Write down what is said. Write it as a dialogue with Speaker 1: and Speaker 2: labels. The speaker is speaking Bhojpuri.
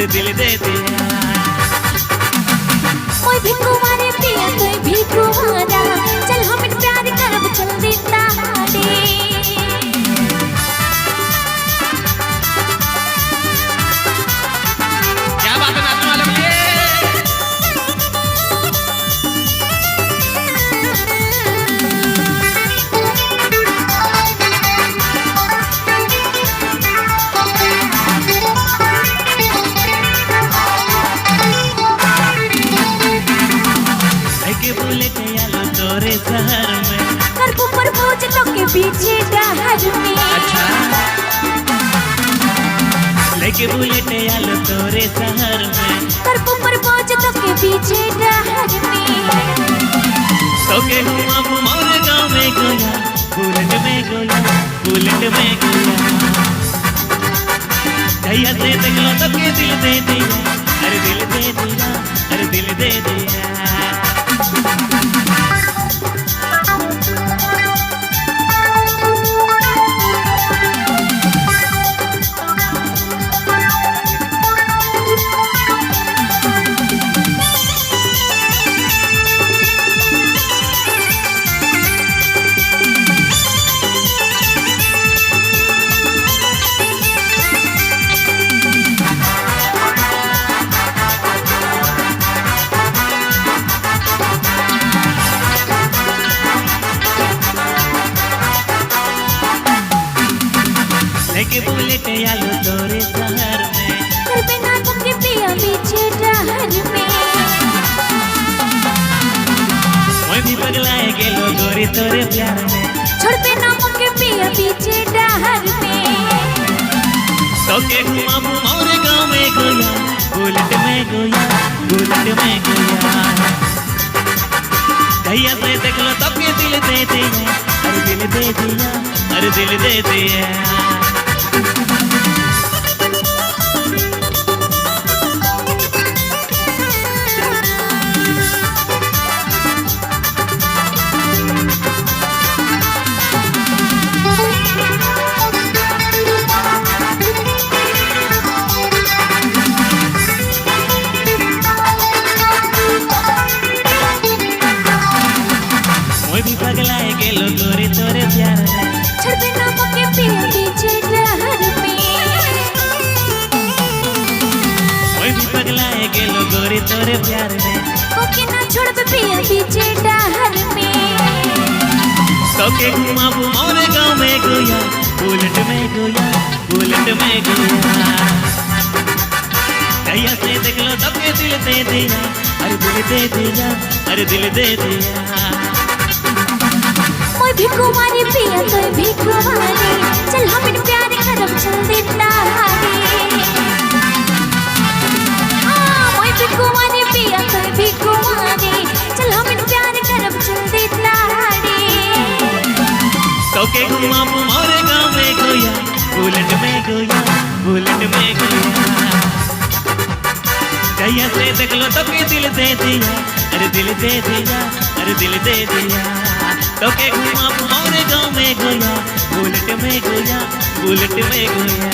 Speaker 1: अरे दिल दे दिया।
Speaker 2: ओए भिक्कू मारे पिया तोय भिक्कू मारा, चल हम प्यार करब चल देता हाडे।
Speaker 1: क्या बात है नाचने वाले भैया। बुलेट यालो तोरे शहर में,
Speaker 2: करबू प्रपोज तो के पीछे डहर में।
Speaker 1: अच्छा लेके बुलेट यालो तोरे शहर में,
Speaker 2: करबू प्रपोज तो के पीछे डहर में।
Speaker 1: तो के हुआ मोरे गाँव में गोया, बुलेट में गोया, बुलेट में गोया। भैया से देख लो तो के दिल दे दिया, अरे दिल दे दिया, अरे दिल दे दिया। लेके बुलेट यालो तोरे शहर में,
Speaker 2: घर पे ना के पिया पीछे डहर में।
Speaker 1: मैं भी पगलाए गेलो गोरी तोरे प्यार में,
Speaker 2: छोड़ पे ना के पिया पीछे डहर में।
Speaker 1: तो के हुआ मोरे गाँव में गोया, बुलेट में गोया, बुलेट में गोया। भैया से देख लो तो के दिल दे दिया, अरे दिल दे दिया, अरे दिल दे दिया। मैं भी पगलाए गेलो गोरी तोरे प्यार में,
Speaker 2: छोड़ पे ना के पिया पीछे डहर में।
Speaker 1: मैं भी पगलाए गेलो गोरी तोरे प्यार में,
Speaker 2: ओके ना छोड़ पे पिया पीछे डहर में।
Speaker 1: तो के घुमा मोरे गाँव में गोया, बुलेट में गोया, बुलेट में गोया। भैया से देख लो तो के दिल दे दिया, अरे दिल दे दिया, अरे दिल दे दिया।
Speaker 2: ओए भिक्कू मारे पिया तोय भिक्कू मारे, चल हम प्यार करब चल देता हाडे। ओए भिक्कू मारे पिया तोय भिक्कू मारे, चल हम प्यार करब चल देता हाडे।
Speaker 1: तो के घुमा मोरे गाँव में गोया, बुलेट में गोया, बुलेट में गोया। भैया से देख लो तो के दिल दे दिया, अरे दिल दे दिया, अरे दिल दे दिया। तो के घुमा मोरे गाँव में गोया, बुलेट में गोया, बुलेट में गोया।